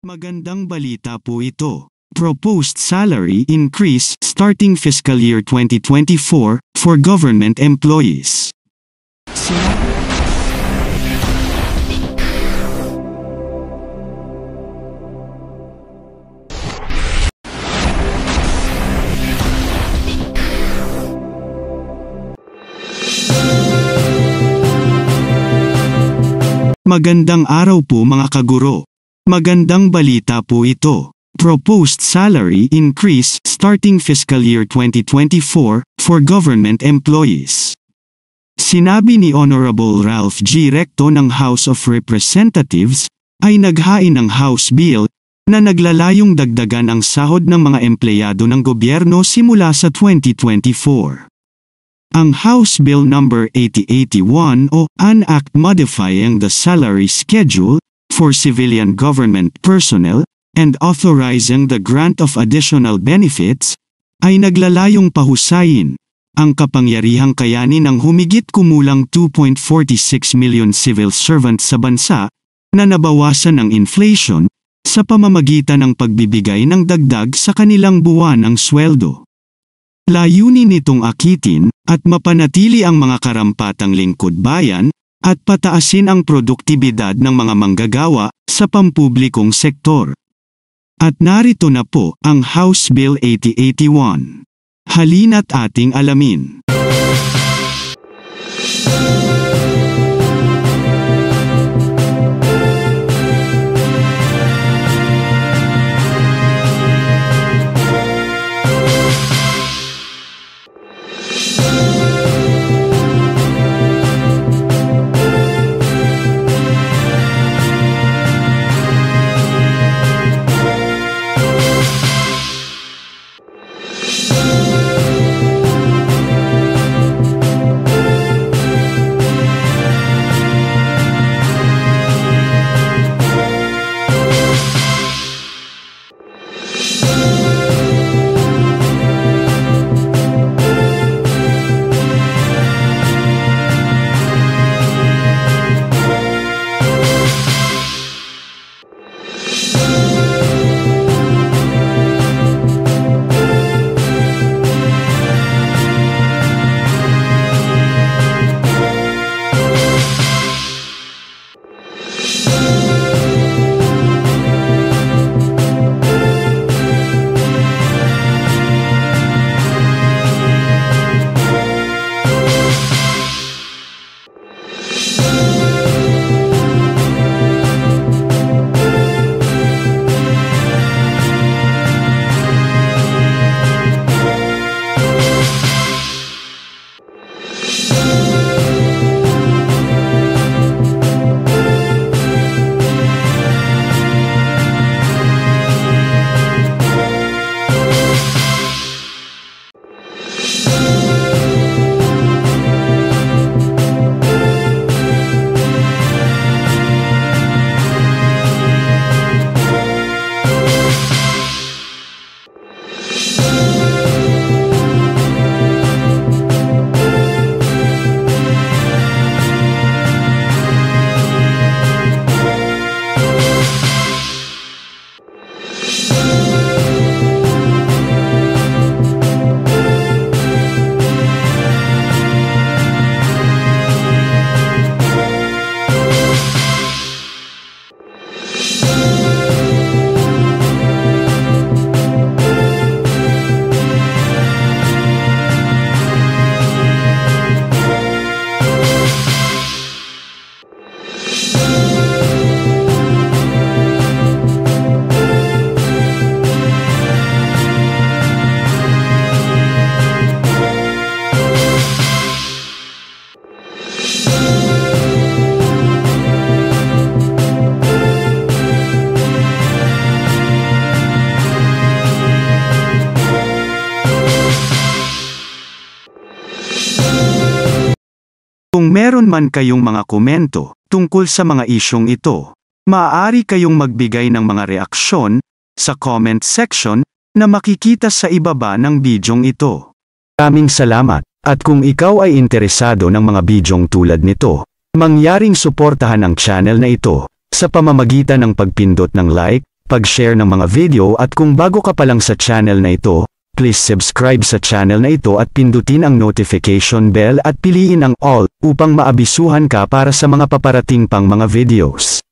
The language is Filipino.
Magandang balita po ito. Proposed salary increase starting fiscal year 2024 for government employees. Magandang araw po mga kaguro. Magandang balita po ito. Proposed salary increase starting fiscal year 2024 for government employees. Sinabi ni Honorable Ralph G. Recto ng House of Representatives ay naghain ng House Bill na naglalayong dagdagan ang sahod ng mga empleyado ng gobyerno simula sa 2024. Ang House Bill No. 8081 o an Act modifying the salary schedule for civilian government personnel and authorizing the grant of additional benefits ay naglalayong pahusayin ang kapangyarihang kayanin ng humigit kumulang 2.46 million civil servants sa bansa na nabawasan ng inflation sa pamamagitan ng pagbibigay ng dagdag sa kanilang buwanang sweldo. Layunin nitong akitin at mapanatili ang mga karampatang lingkod bayan at pataasin ang produktibidad ng mga manggagawa sa pampublikong sektor. At narito na po ang House Bill 8081. Halina't ating alamin. Kung meron man kayong mga komento tungkol sa mga isyong ito, maaari kayong magbigay ng mga reaksyon sa comment section na makikita sa ibaba ng bidyong ito. Maraming salamat, at kung ikaw ay interesado ng mga bidyong tulad nito, mangyaring suportahan ang channel na ito sa pamamagitan ng pagpindot ng like, pag-share ng mga video at kung bago ka pa lang sa channel na ito, please subscribe sa channel na ito at pindutin ang notification bell at piliin ang all upang maabisuhan ka para sa mga paparating pang mga videos.